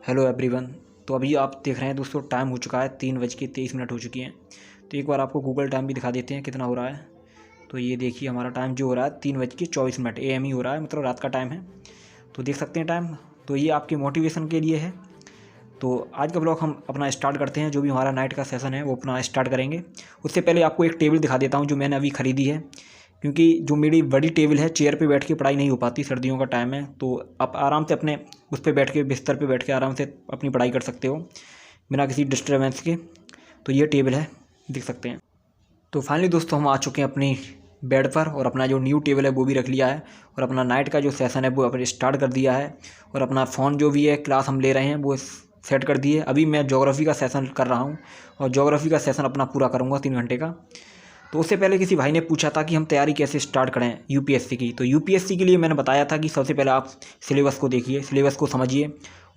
Hello everyone. तो अभी आप देख रहे हैं दोस्तों, टाइम हो चुका है 3:23 हो चुकी हैं। तो एक बार आपको गूगल टाइम भी दिखा देते हैं कितना हो रहा है। तो ये देखिए हमारा टाइम जो हो रहा है 3:24 AM ही हो रहा है, मतलब रात का टाइम है। तो देख सकते हैं टाइम। तो ये आपके मोटिवेशन के लिए है। तो आज का ब्लॉग हम अपना स्टार्ट करते हैं। जो भी हमारा नाइट का सेशन है वो अपना स्टार्ट करेंगे। उससे पहले आपको एक टेबल दिखा देता हूँ जो मैंने अभी ख़रीदी है, क्योंकि जो मेरी बड़ी टेबल है, चेयर पे बैठ के पढ़ाई नहीं हो पाती, सर्दियों का टाइम है। तो आप आराम से अपने उस पे बैठ के, बिस्तर पे बैठ के आराम से अपनी पढ़ाई कर सकते हो बिना किसी डिस्टर्बेंस के। तो ये टेबल है, देख सकते हैं। तो फाइनली दोस्तों हम आ चुके हैं अपनी बेड पर, और अपना जो न्यू टेबल है वो भी रख लिया है, और अपना नाइट का जो सेशन है वो अपने स्टार्ट कर दिया है। और अपना फ़ोन जो भी है, क्लास हम ले रहे हैं वो सेट कर दिए। अभी मैं ज्योग्राफी का सेशन कर रहा हूँ, और ज्योग्राफी का सेशन अपना पूरा करूँगा 3 घंटे का। तो उससे पहले किसी भाई ने पूछा था कि हम तैयारी कैसे स्टार्ट करें यूपीएससी की। तो यूपीएससी के लिए मैंने बताया था कि सबसे पहले आप सिलेबस को देखिए, सिलेबस को समझिए।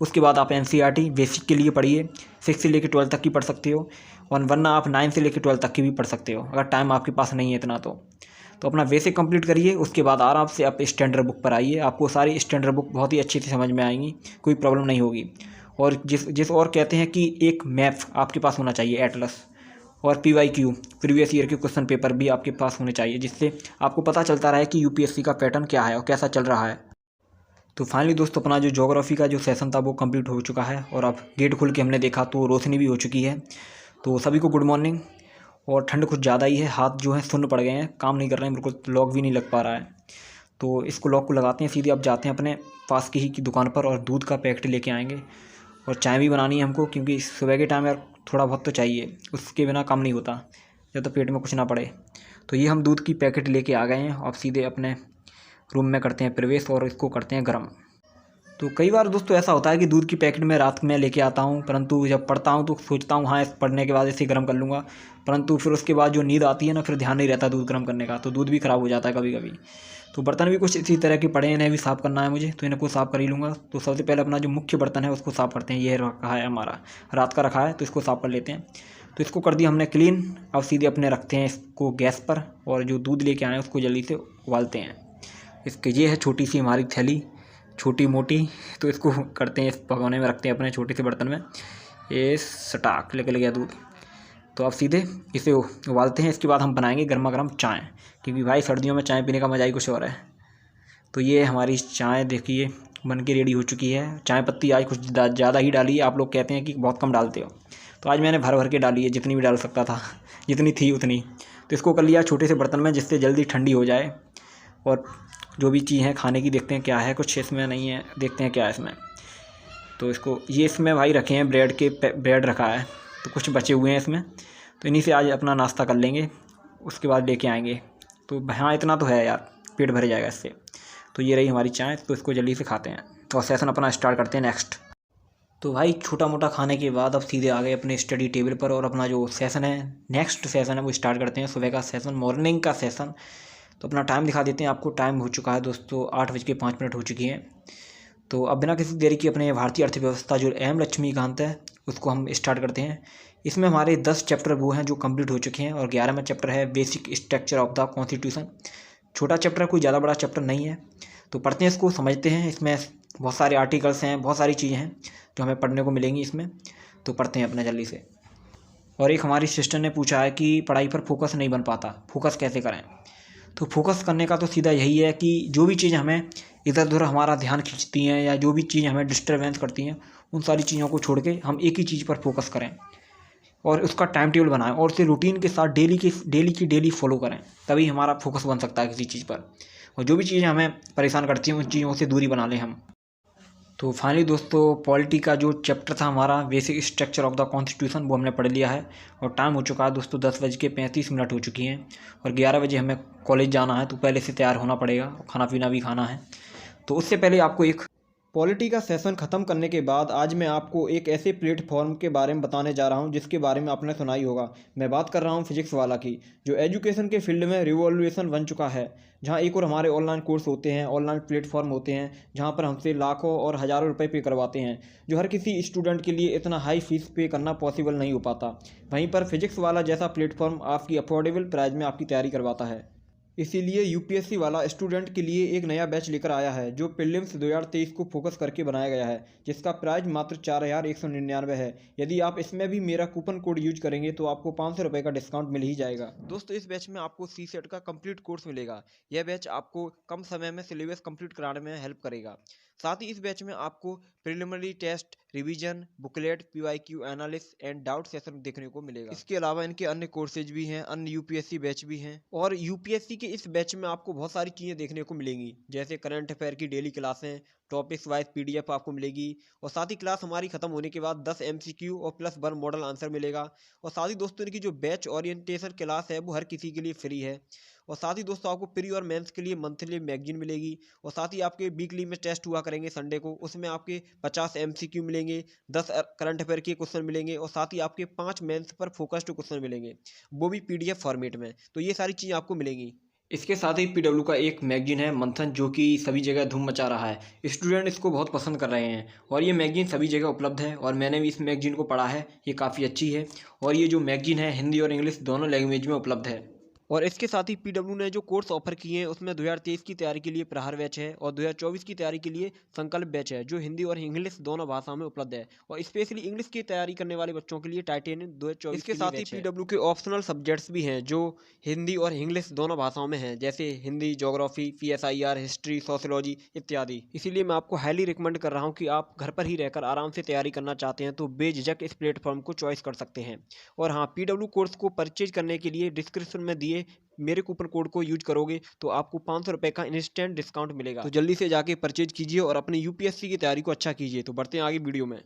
उसके बाद आप एनसीईआरटी बेसिक के लिए पढ़िए, 6 से लेकर 12 तक की पढ़ सकते हो, और वरना आप 9 से लेकर 12 तक की भी पढ़ सकते हो अगर टाइम आपके पास नहीं है इतना। तो अपना बेसिक कंप्लीट करिए। उसके बाद आराम से आप स्टैंडर्ड बुक पर आइए। आपको सारी स्टैंडर्ड बुक बहुत ही अच्छे से समझ में आएंगी, कोई प्रॉब्लम नहीं होगी। और जिस और कहते हैं कि एक मैप आपके पास होना चाहिए, एटलस, और PYQ प्रीवियस ईयर के क्वेश्चन पेपर भी आपके पास होने चाहिए, जिससे आपको पता चलता रहे कि यूपीएससी का पैटर्न क्या है और कैसा चल रहा है। तो फाइनली दोस्तों अपना जो ज्योग्राफी का जो सेशन था वो कंप्लीट हो चुका है, और अब गेट खोल के हमने देखा तो रोशनी भी हो चुकी है। तो सभी को गुड मॉर्निंग। और ठंड कुछ ज़्यादा ही है, हाथ जो है सुन्न पड़ गए हैं, काम नहीं कर रहे हैं, बिल्कुल लॉक भी नहीं लग पा रहा है। तो इसको लॉक को लगाते हैं, सीधे अब जाते हैं अपने पास की ही की दुकान पर, और दूध का पैकेट लेके आएंगे। और चाय भी बनानी है हमको, क्योंकि सुबह के टाइम यार थोड़ा बहुत तो चाहिए, उसके बिना काम नहीं होता जब तो पेट में कुछ ना पड़े। तो ये हम दूध की पैकेट लेके आ गए हैं। अब सीधे अपने रूम में करते हैं प्रवेश, और इसको करते हैं गर्म। तो कई बार दोस्तों ऐसा होता है कि दूध की पैकेट में रात में लेके आता हूँ, परंतु जब पढ़ता हूँ तो सोचता हूँ हाँ, इस पढ़ने के बाद इसे गर्म कर लूँगा, परंतु फिर उसके बाद जो नींद आती है ना, फिर ध्यान नहीं रहता दूध गर्म करने का, तो दूध भी ख़राब हो जाता है कभी कभी। तो बर्तन भी कुछ इसी तरह के पड़े हैं, इन्हें भी साफ़ करना है मुझे, तो इन्हें को साफ़ कर ही लूँगा। तो सबसे पहले अपना जो मुख्य बर्तन है उसको साफ़ करते हैं। ये रखा है हमारा, रात का रखा है, तो इसको साफ़ कर लेते हैं। तो इसको कर दिया हमने क्लीन। अब सीधे अपने रखते हैं इसको गैस पर, और जो दूध लेके आए हैं उसको जल्दी से उबालते हैं। इसके ये है छोटी सी हमारी थैली, छोटी मोटी। तो इसको करते हैं, इस भगोने में रखते हैं अपने छोटे से बर्तन में। ये सटाक निकल गया दूध। तो अब सीधे इसे उबालते हैं। इसके बाद हम बनाएंगे गर्मा गर्म चाय, क्योंकि भाई सर्दियों में चाय पीने का मज़ा ही कुछ और है। तो ये हमारी चाय देखिए बन के रेडी हो चुकी है। चाय पत्ती आज कुछ ज़्यादा ही डाली है, आप लोग कहते हैं कि बहुत कम डालते हो, तो आज मैंने भर भर के डाली है, जितनी भी डाल सकता था, जितनी थी उतनी। तो इसको कर लिया छोटे से बर्तन में, जिससे जल्दी ठंडी हो जाए। और जो भी चीज़ है खाने की देखते हैं क्या है, कुछ इसमें नहीं है, देखते हैं क्या है इसमें। तो इसको ये इसमें भाई रखे हैं ब्रेड रखा है, तो कुछ बचे हुए हैं इसमें, तो इन्हीं से आज अपना नाश्ता कर लेंगे, उसके बाद लेके आएंगे। तो हाँ इतना तो है यार, पेट भर जाएगा इससे। तो ये रही हमारी चाय, तो इसको जल्दी से खाते हैं, तो सेशन अपना स्टार्ट करते हैं नेक्स्ट। तो भाई छोटा मोटा खाने के बाद अब सीधे आ गए अपने स्टडी टेबल पर, और अपना जो सेशन है, नेक्स्ट सेशन है वो स्टार्ट करते हैं। सुबह का सेशन, मॉर्निंग का सेशन। तो अपना टाइम दिखा देते हैं आपको। टाइम हो चुका है दोस्तों 8:05 हो चुकी हैं। तो अब बिना किसी देरी के अपने भारतीय अर्थव्यवस्था जो एम लक्ष्मीकांत है उसको हम स्टार्ट करते हैं। इसमें हमारे 10 चैप्टर वो हैं जो कंप्लीट हो चुके हैं, और 11वां चैप्टर है basic structure of the constitution. छोटा चैप्टर, कोई ज़्यादा बड़ा चैप्टर नहीं है। तो पढ़ते हैं, इसको समझते हैं। इसमें बहुत सारे आर्टिकल्स हैं, बहुत सारी चीज़ें हैं जो हमें पढ़ने को मिलेंगी इसमें। तो पढ़ते हैं अपने जल्दी से। और एक हमारी सिस्टर ने पूछा है कि पढ़ाई पर फोकस नहीं बन पाता, फोकस कैसे करें। तो फोकस करने का तो सीधा यही है कि जो भी चीज़ हमें इधर उधर हमारा ध्यान खींचती हैं, या जो भी चीज़ हमें डिस्टर्बेंस करती हैं, उन सारी चीज़ों को छोड़ के हम एक ही चीज़ पर फोकस करें, और उसका टाइम टेबल बनाएं, और उसे रूटीन के साथ डेली फॉलो करें। तभी हमारा फोकस बन सकता है किसी चीज़ पर। और जो भी चीज़ें हमें परेशान करती हैं उन चीज़ों से दूरी बना लें हम। तो फाइनली दोस्तों पॉलिटी का जो चैप्टर था हमारा basic structure of the constitution, वो हमने पढ़ लिया है। और टाइम हो चुका है दोस्तों 10:35 हो चुकी हैं, और 11 बजे हमें कॉलेज जाना है, तो पहले से तैयार होना पड़ेगा, खाना पीना भी खाना है। तो उससे पहले आपको एक पॉलिटी का सेशन ख़त्म करने के बाद आज मैं आपको एक ऐसे प्लेटफॉर्म के बारे में बताने जा रहा हूं जिसके बारे में आपने सुना ही होगा। मैं बात कर रहा हूं फिजिक्स वाला की, जो एजुकेशन के फील्ड में रिवॉल्यूशन बन चुका है। जहां एक और हमारे ऑनलाइन कोर्स होते हैं, ऑनलाइन प्लेटफॉर्म होते हैं, जहां पर हमसे लाखों और हज़ारों रुपए पे करवाते हैं, जो हर किसी स्टूडेंट के लिए इतना हाई फीस पे करना पॉसिबल नहीं हो पाता। वहीं पर फिजिक्स वाला जैसा प्लेटफॉर्म आपकी अफोर्डेबल प्राइस में आपकी तैयारी करवाता है। इसीलिए यूपीएससी वाला स्टूडेंट के लिए एक नया बैच लेकर आया है जो प्रीलिम्स 2023 को फोकस करके बनाया गया है, जिसका प्राइस मात्र 4199 है। यदि आप इसमें भी मेरा कूपन कोड यूज करेंगे तो आपको 500 रुपये का डिस्काउंट मिल ही जाएगा। दोस्तों, इस बैच में आपको सी सेट का कंप्लीट कोर्स मिलेगा। यह बैच आपको कम समय में सिलेबस कंप्लीट कराने में हेल्प करेगा। साथ ही इस बैच में आपको preliminary test, revision, booklet, PYQ analysis and doubt session देखने को मिलेगा। इसके अलावा इनके अन्य कोर्सेज भी हैं, अन्य यूपीएससी बैच भी हैं और यूपीएससी के इस बैच में आपको बहुत सारी चीज़ें देखने को मिलेंगी, जैसे करंट अफेयर की डेली क्लासें, टॉपिक्स वाइज पीडीएफ आपको मिलेगी और साथ ही क्लास हमारी खत्म होने के बाद 10 एमसीक्यू और प्लस 1 मॉडल आंसर मिलेगा। और साथ ही दोस्तों, इनकी जो बैच ओरिएंटेशन क्लास है वो हर किसी के लिए फ्री है। और साथ ही दोस्तों, आपको प्री और मेंस के लिए मंथली मैगजीन मिलेगी और साथ ही आपके वीकली में टेस्ट हुआ करेंगे संडे को, उसमें आपके 50 एमसीक्यू मिलेंगे, 10 करंट अफेयर के क्वेश्चन मिलेंगे और साथ ही आपके 5 मेंस पर फोकस्ड क्वेश्चन मिलेंगे, वो भी पीडीएफ फॉर्मेट में। तो ये सारी चीज़ें आपको मिलेंगी। इसके साथ ही पीडब्ल्यू का एक मैगजीन है मंथन, जो कि सभी जगह धूम मचा रहा है। स्टूडेंट इसको बहुत पसंद कर रहे हैं और ये मैगजीन सभी जगह उपलब्ध है और मैंने भी इस मैगजीन को पढ़ा है, ये काफ़ी अच्छी है। और ये जो मैगजीन है हिंदी और इंग्लिश दोनों लैंग्वेज में उपलब्ध है। और इसके साथ ही पीडब्ल्यू ने जो कोर्स ऑफर किए हैं उसमें 2023 की तैयारी के लिए प्रहार बैच है और 2024 की तैयारी के लिए संकल्प बैच है, जो हिंदी और इंग्लिश दोनों भाषाओं में उपलब्ध है और स्पेशली इंग्लिश की तैयारी करने वाले बच्चों के लिए टाइटेनियम 2024। इसके साथ ही पीडब्ल्यू के ऑप्शनल सब्जेक्ट्स भी हैं जो हिंदी और इंग्लिश दोनों भाषाओं में हैं, जैसे Hindi, geography, PSIR, history, sociology इत्यादि। इसीलिए मैं आपको हाईली रिकमेंड कर रहा हूँ कि आप घर पर ही रहकर आराम से तैयारी करना चाहते हैं तो बेझिझक इस प्लेटफॉर्म को चॉइस कर सकते हैं। और हाँ, पीडब्ल्यू कोर्स को परचेज करने के लिए डिस्क्रिप्शन में दिए मेरे कूपन कोड को यूज करोगे तो आपको 500 रुपये का इंस्टेंट डिस्काउंट मिलेगा। तो जल्दी से जाके परचेज कीजिए और अपने यूपीएससी की तैयारी को अच्छा कीजिए। तो बढ़ते हैं आगे वीडियो में।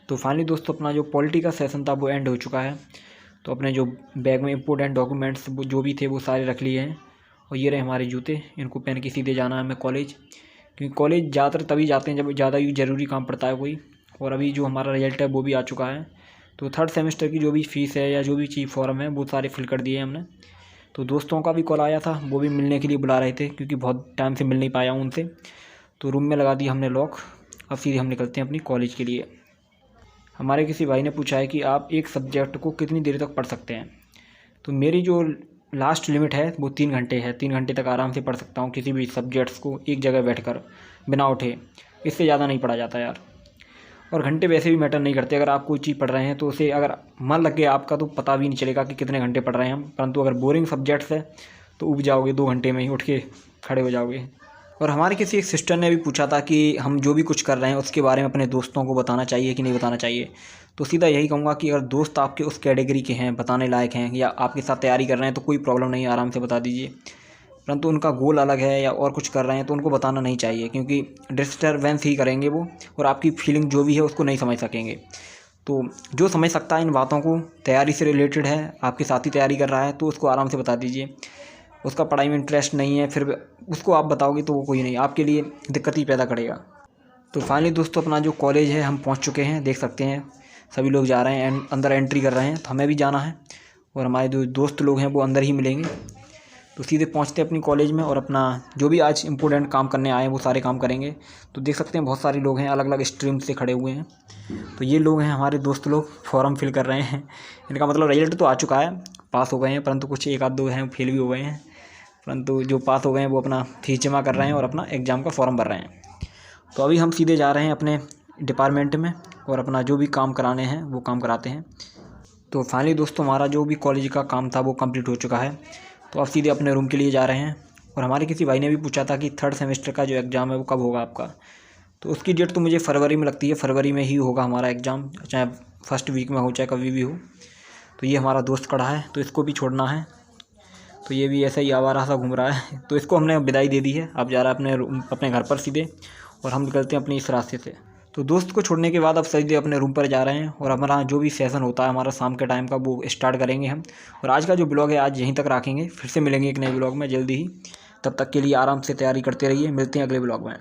तो फाइनली दोस्तों, अपना जो पॉलिटी का सेशन था वो एंड हो चुका है। तो अपने जो बैग में इंपॉर्टेंट डॉक्यूमेंट्स जो भी थे वो सारे रख लिए हैं और ये रहे हमारे जूते। इनको पहन के सीधे जाना है हमें कॉलेज, क्योंकि कॉलेज ज़्यादातर तभी जाते हैं जब ज़्यादा ज़रूरी काम पड़ता है कोई। और अभी जो हमारा रिजल्ट है वो भी आ चुका है। तो थर्ड सेमेस्टर की जो भी फ़ीस है या जो भी चीज़ फॉर्म है वो सारे फिल कर दिए हमने। तो दोस्तों का भी कॉल आया था, वो भी मिलने के लिए बुला रहे थे क्योंकि बहुत टाइम से मिल नहीं पाया हूँ उनसे। तो रूम में लगा दिया हमने लॉक। अब सीधे हम निकलते हैं अपनी कॉलेज के लिए। हमारे किसी भाई ने पूछा है कि आप एक सब्जेक्ट को कितनी देर तक पढ़ सकते हैं। तो मेरी जो लास्ट लिमिट है वो 3 घंटे है। 3 घंटे तक आराम से पढ़ सकता हूँ किसी भी सब्जेक्ट्स को एक जगह बैठकर बिना उठे। इससे ज़्यादा नहीं पढ़ा जाता यार। और घंटे वैसे भी मैटर नहीं करते। अगर आप कोई चीज़ पढ़ रहे हैं तो उसे अगर मन लग गया आपका तो पता भी नहीं चलेगा कि कितने घंटे पढ़ रहे हैं हम। परंतु अगर बोरिंग सब्जेक्ट्स है तो उब जाओगे, 2 घंटे में ही उठ के खड़े हो जाओगे। और हमारे किसी एक सिस्टर ने भी पूछा था कि हम जो भी कुछ कर रहे हैं उसके बारे में अपने दोस्तों को बताना चाहिए कि नहीं बताना चाहिए। तो सीधा यही कहूँगा कि अगर दोस्त आपके उस कैटेगरी के हैं, बताने लायक हैं या आपके साथ तैयारी कर रहे हैं तो कोई प्रॉब्लम नहीं है, आराम से बता दीजिए। परंतु उनका गोल अलग है या और कुछ कर रहे हैं तो उनको बताना नहीं चाहिए, क्योंकि डिस्टर्बेंस ही करेंगे वो और आपकी फीलिंग जो भी है उसको नहीं समझ सकेंगे। तो जो समझ सकता है इन बातों को, तैयारी से रिलेटेड है, आपके साथ ही तैयारी कर रहा है तो उसको आराम से बता दीजिए। उसका पढ़ाई में इंटरेस्ट नहीं है फिर उसको आप बताओगे तो वो कोई नहीं, आपके लिए दिक्कत ही पैदा करेगा। तो फाइनली दोस्तों, अपना जो कॉलेज है हम पहुंच चुके हैं। देख सकते हैं सभी लोग जा रहे हैं, अंदर एंट्री कर रहे हैं। तो हमें भी जाना है और हमारे जो दोस्त लोग हैं वो अंदर ही मिलेंगे। तो सीधे पहुंचते हैं अपनी कॉलेज में और अपना जो भी आज इम्पोर्टेंट काम करने आए हैं वो सारे काम करेंगे। तो देख सकते हैं बहुत सारे लोग हैं, अलग अलग स्ट्रीम से खड़े हुए हैं। तो ये लोग हैं हमारे दोस्त लोग, फॉर्म फिल कर रहे हैं। इनका मतलब रिजल्ट तो आ चुका है, पास हो गए हैं, परंतु कुछ एक आध दो हैं फेल भी हो गए हैं। परंतु जो पास हो गए हैं वो अपना फीस जमा कर रहे हैं और अपना एग्ज़ाम का फॉर्म भर रहे हैं। तो अभी हम सीधे जा रहे हैं अपने डिपार्टमेंट में और अपना जो भी काम कराने हैं वो काम कराते हैं। तो फाइनली दोस्तों, हमारा जो भी कॉलेज का काम था वो कंप्लीट हो चुका है। तो अब सीधे अपने रूम के लिए जा रहे हैं। और हमारे किसी भाई ने भी पूछा था कि थर्ड सेमेस्टर का जो एग्ज़ाम है वो कब होगा आपका। तो उसकी डेट तो मुझे फरवरी में लगती है, फरवरी में ही होगा हमारा एग्ज़ाम, चाहे फर्स्ट वीक में हो चाहे कभी भी हो। तो ये हमारा दोस्त खड़ा है तो इसको भी छोड़ना है। तो ये भी ऐसा ही आवारा सा घूम रहा है। तो इसको हमने विदाई दे दी है, अब जा रहा है अपने घर पर सीधे और हम निकलते हैं अपने इस रास्ते से। तो दोस्त को छोड़ने के बाद अब सीधे अपने रूम पर जा रहे हैं और हमारा जो भी सेशन होता है हमारा शाम के टाइम का वो स्टार्ट करेंगे हम। और आज का जो ब्लॉग है आज यहीं तक रखेंगे, फिर से मिलेंगे एक नए ब्लॉग में जल्दी ही। तब तक के लिए आराम से तैयारी करते रहिए, मिलते हैं अगले ब्लॉग में।